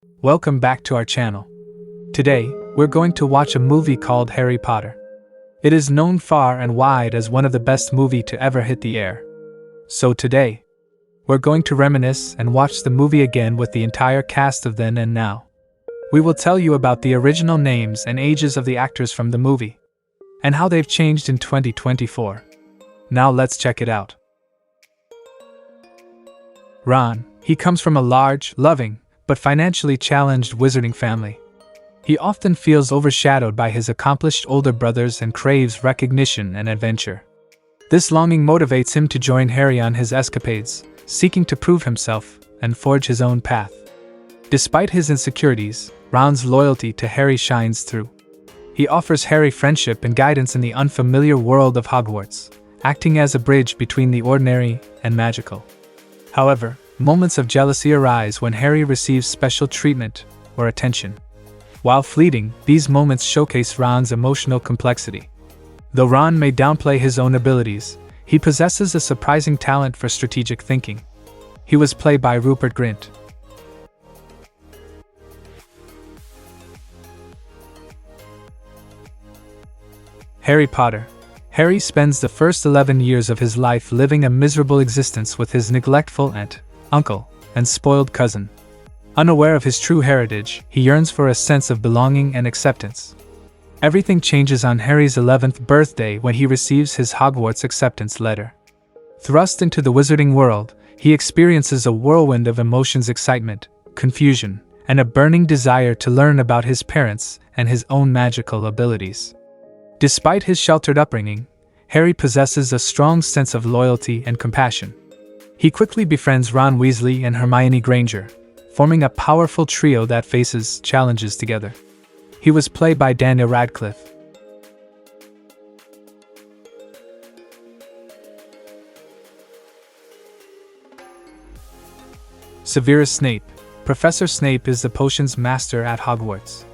Welcome back to our channel. Today, we're going to watch a movie called Harry Potter. It is known far and wide as one of the best movies to ever hit the air. So today, we're going to reminisce and watch the movie again with the entire cast of then and now. We will tell you about the original names and ages of the actors from the movie, and how they've changed in 2024. Now let's check it out. Ron, he comes from a large, loving, but financially challenged wizarding family. He often feels overshadowed by his accomplished older brothers and craves recognition and adventure. This longing motivates him to join Harry on his escapades, seeking to prove himself and forge his own path. Despite his insecurities, Ron's loyalty to Harry shines through. He offers Harry friendship and guidance in the unfamiliar world of Hogwarts, acting as a bridge between the ordinary and magical. However, moments of jealousy arise when Harry receives special treatment or attention. While fleeting, these moments showcase Ron's emotional complexity. Though Ron may downplay his own abilities, he possesses a surprising talent for strategic thinking. He was played by Rupert Grint. Harry Potter. Harry spends the first 11 years of his life living a miserable existence with his neglectful aunt, uncle, and spoiled cousin. Unaware of his true heritage, he yearns for a sense of belonging and acceptance. Everything changes on Harry's 11th birthday when he receives his Hogwarts acceptance letter. Thrust into the wizarding world, he experiences a whirlwind of emotions: excitement, confusion, and a burning desire to learn about his parents and his own magical abilities. Despite his sheltered upbringing, Harry possesses a strong sense of loyalty and compassion. He quickly befriends Ron Weasley and Hermione Granger, forming a powerful trio that faces challenges together. He was played by Daniel Radcliffe. Severus Snape. Professor Snape is the potions master at Hogwarts.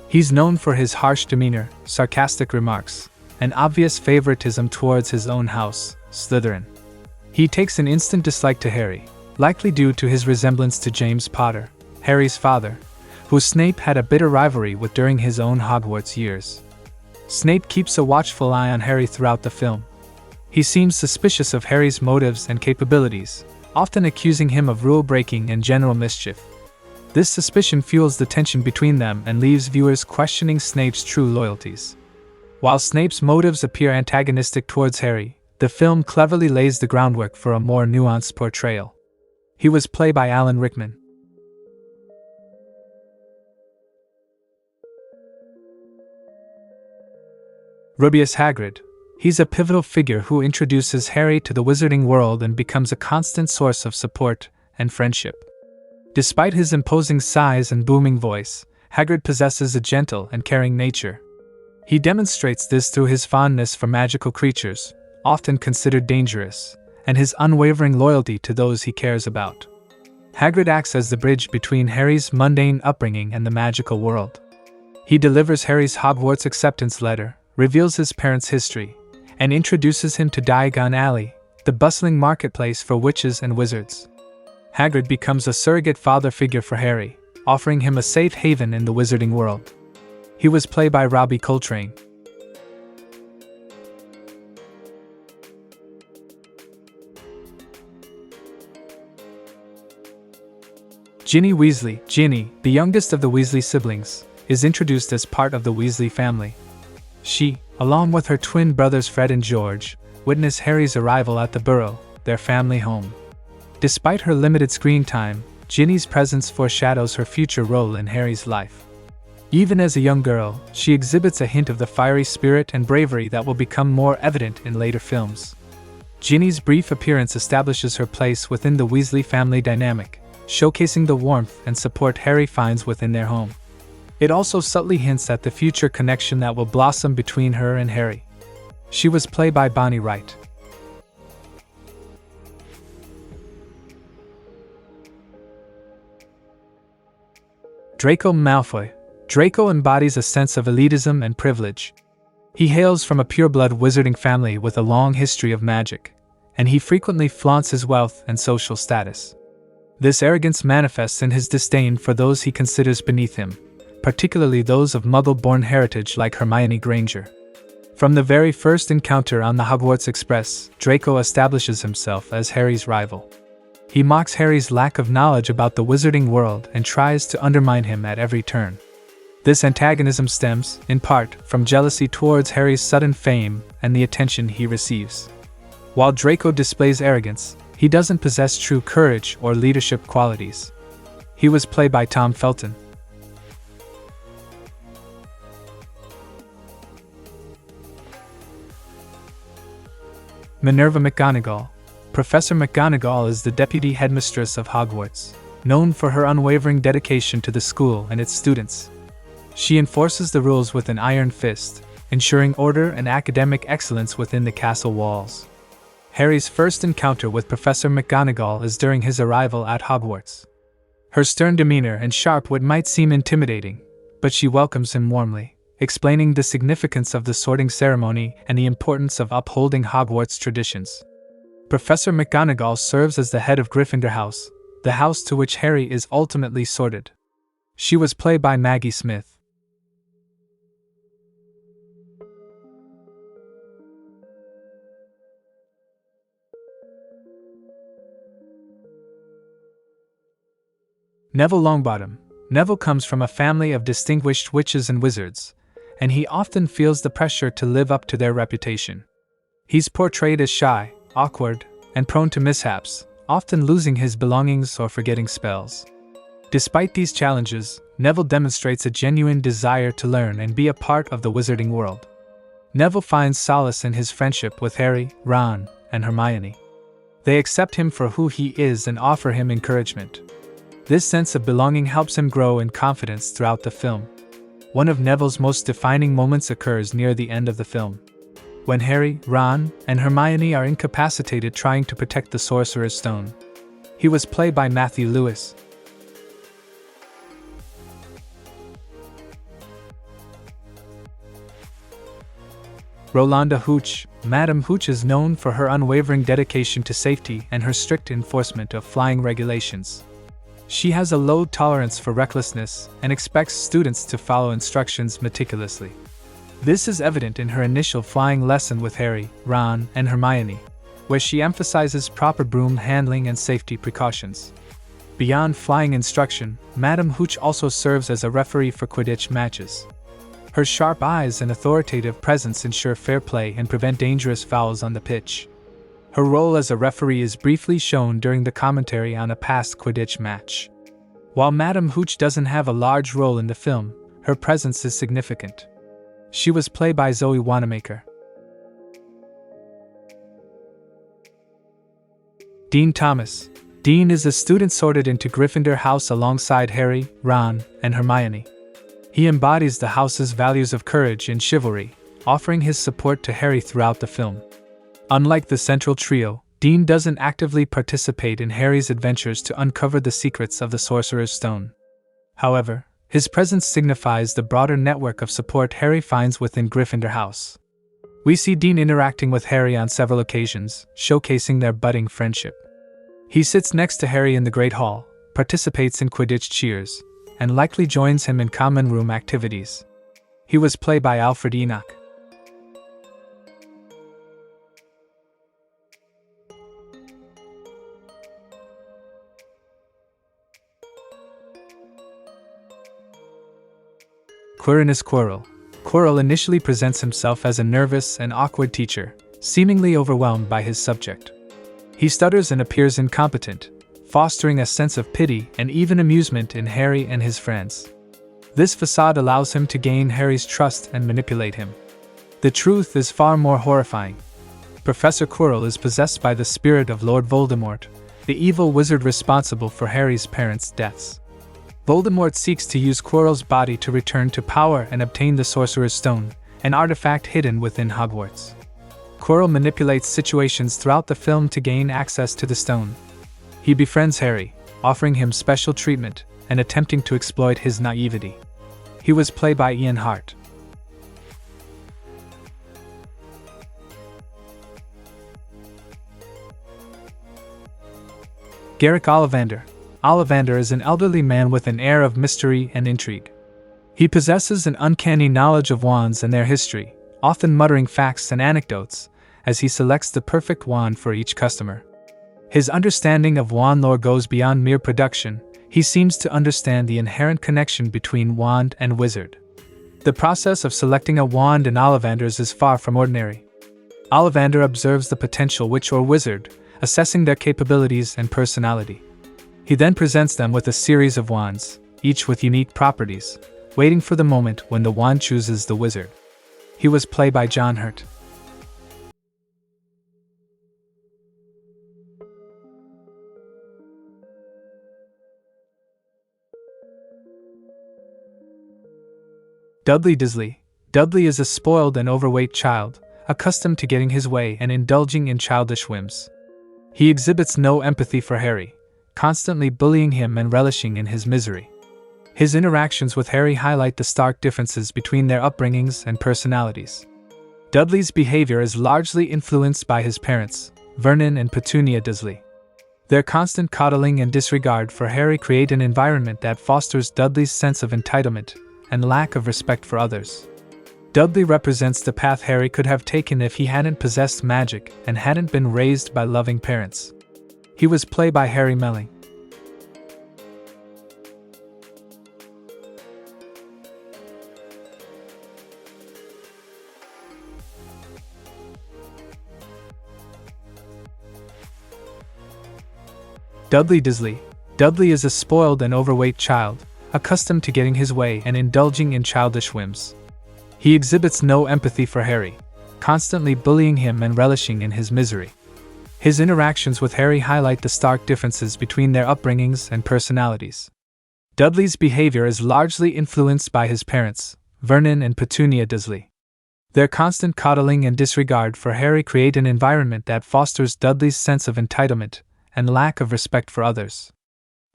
He's known for his harsh demeanor, sarcastic remarks, and obvious favoritism towards his own house, Slytherin. He takes an instant dislike to Harry, likely due to his resemblance to James Potter, Harry's father, who Snape had a bitter rivalry with during his own Hogwarts years. Snape keeps a watchful eye on Harry throughout the film. He seems suspicious of Harry's motives and capabilities, often accusing him of rule-breaking and general mischief. This suspicion fuels the tension between them and leaves viewers questioning Snape's true loyalties. While Snape's motives appear antagonistic towards Harry, the film cleverly lays the groundwork for a more nuanced portrayal. He was played by Alan Rickman. Rubeus Hagrid. He's a pivotal figure who introduces Harry to the wizarding world and becomes a constant source of support and friendship. Despite his imposing size and booming voice, Hagrid possesses a gentle and caring nature. He demonstrates this through his fondness for magical creatures, often considered dangerous, and his unwavering loyalty to those he cares about. Hagrid acts as the bridge between Harry's mundane upbringing and the magical world. He delivers Harry's Hogwarts acceptance letter, reveals his parents' history, and introduces him to Diagon Alley, the bustling marketplace for witches and wizards. Hagrid becomes a surrogate father figure for Harry, offering him a safe haven in the wizarding world. He was played by Robbie Coltrane. Ginny Weasley. Ginny, the youngest of the Weasley siblings, is introduced as part of the Weasley family. She, along with her twin brothers Fred and George, witness Harry's arrival at the Burrow, their family home. Despite her limited screen time, Ginny's presence foreshadows her future role in Harry's life. Even as a young girl, she exhibits a hint of the fiery spirit and bravery that will become more evident in later films. Ginny's brief appearance establishes her place within the Weasley family dynamic, showcasing the warmth and support Harry finds within their home. It also subtly hints at the future connection that will blossom between her and Harry. She was played by Bonnie Wright. Draco Malfoy. Draco embodies a sense of elitism and privilege. He hails from a pure-blood wizarding family with a long history of magic, and he frequently flaunts his wealth and social status. This arrogance manifests in his disdain for those he considers beneath him, particularly those of Muggle-born heritage like Hermione Granger. From the very first encounter on the Hogwarts Express, Draco establishes himself as Harry's rival. He mocks Harry's lack of knowledge about the wizarding world and tries to undermine him at every turn. This antagonism stems, in part, from jealousy towards Harry's sudden fame and the attention he receives. While Draco displays arrogance, he doesn't possess true courage or leadership qualities. He was played by Tom Felton. Minerva McGonagall. Professor McGonagall is the deputy headmistress of Hogwarts, known for her unwavering dedication to the school and its students. She enforces the rules with an iron fist, ensuring order and academic excellence within the castle walls. Harry's first encounter with Professor McGonagall is during his arrival at Hogwarts. Her stern demeanor and sharp wit might seem intimidating, but she welcomes him warmly, explaining the significance of the sorting ceremony and the importance of upholding Hogwarts traditions. Professor McGonagall serves as the head of Gryffindor House, the house to which Harry is ultimately sorted. She was played by Maggie Smith. Neville Longbottom. Neville comes from a family of distinguished witches and wizards, and he often feels the pressure to live up to their reputation. He's portrayed as shy, awkward, and prone to mishaps, often losing his belongings or forgetting spells. Despite these challenges, Neville demonstrates a genuine desire to learn and be a part of the wizarding world. Neville finds solace in his friendship with Harry, Ron, and Hermione. They accept him for who he is and offer him encouragement. This sense of belonging helps him grow in confidence throughout the film. One of Neville's most defining moments occurs near the end of the film, when Harry, Ron, and Hermione are incapacitated trying to protect the Sorcerer's Stone. He was played by Matthew Lewis. Rolanda Hooch. Madame Hooch is known for her unwavering dedication to safety and her strict enforcement of flying regulations. She has a low tolerance for recklessness and expects students to follow instructions meticulously. This is evident in her initial flying lesson with Harry, Ron, and Hermione, where she emphasizes proper broom handling and safety precautions. Beyond flying instruction, Madame Hooch also serves as a referee for Quidditch matches. Her sharp eyes and authoritative presence ensure fair play and prevent dangerous fouls on the pitch. Her role as a referee is briefly shown during the commentary on a past Quidditch match. While Madame Hooch doesn't have a large role in the film, her presence is significant. She was played by Zoe Wanamaker. Dean Thomas. Dean is a student sorted into Gryffindor House alongside Harry, Ron, and Hermione. He embodies the house's values of courage and chivalry, offering his support to Harry throughout the film. Unlike the central trio, Dean doesn't actively participate in Harry's adventures to uncover the secrets of the Sorcerer's Stone. However, his presence signifies the broader network of support Harry finds within Gryffindor House. We see Dean interacting with Harry on several occasions, showcasing their budding friendship. He sits next to Harry in the Great Hall, participates in Quidditch cheers, and likely joins him in common room activities. He was played by Alfred Enoch. Quirinus Quirrell. Quirrell initially presents himself as a nervous and awkward teacher, seemingly overwhelmed by his subject. He stutters and appears incompetent, fostering a sense of pity and even amusement in Harry and his friends. This facade allows him to gain Harry's trust and manipulate him. The truth is far more horrifying. Professor Quirrell is possessed by the spirit of Lord Voldemort, the evil wizard responsible for Harry's parents' deaths. Voldemort seeks to use Quirrell's body to return to power and obtain the Sorcerer's Stone, an artifact hidden within Hogwarts. Quirrell manipulates situations throughout the film to gain access to the stone. He befriends Harry, offering him special treatment and attempting to exploit his naivety. He was played by Ian Hart. Garrick Ollivander. Ollivander is an elderly man with an air of mystery and intrigue. He possesses an uncanny knowledge of wands and their history, often muttering facts and anecdotes, as he selects the perfect wand for each customer. His understanding of wand lore goes beyond mere production. He seems to understand the inherent connection between wand and wizard. The process of selecting a wand in Ollivander's is far from ordinary. Ollivander observes the potential witch or wizard, assessing their capabilities and personality. He then presents them with a series of wands, each with unique properties, waiting for the moment when the wand chooses the wizard. He was played by John Hurt. Dudley Disley. Dudley is a spoiled and overweight child, accustomed to getting his way and indulging in childish whims. He exhibits no empathy for Harry, constantly bullying him and relishing in his misery. His interactions with Harry highlight the stark differences between their upbringings and personalities. Dudley's behavior is largely influenced by his parents, Vernon and Petunia Disley. Their constant coddling and disregard for Harry create an environment that fosters Dudley's sense of entitlement and lack of respect for others. Dudley represents the path Harry could have taken if he hadn't possessed magic and hadn't been raised by loving parents. He was played by Harry Melling. Dudley Disley. Dudley is a spoiled and overweight child, accustomed to getting his way and indulging in childish whims. He exhibits no empathy for Harry, constantly bullying him and relishing in his misery. His interactions with Harry highlight the stark differences between their upbringings and personalities. Dudley's behavior is largely influenced by his parents, Vernon and Petunia Disley. Their constant coddling and disregard for Harry create an environment that fosters Dudley's sense of entitlement and lack of respect for others.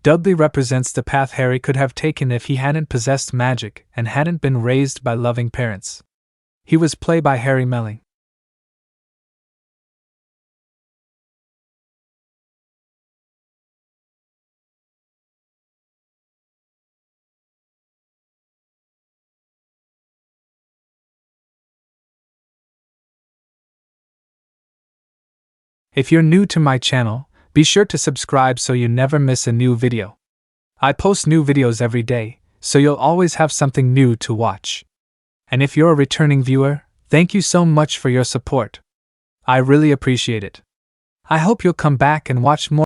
Dudley represents the path Harry could have taken if he hadn't possessed magic and hadn't been raised by loving parents. He was played by Harry Melling. If you're new to my channel, be sure to subscribe so you never miss a new video. I post new videos every day, so you'll always have something new to watch. And if you're a returning viewer, thank you so much for your support. I really appreciate it. I hope you'll come back and watch more.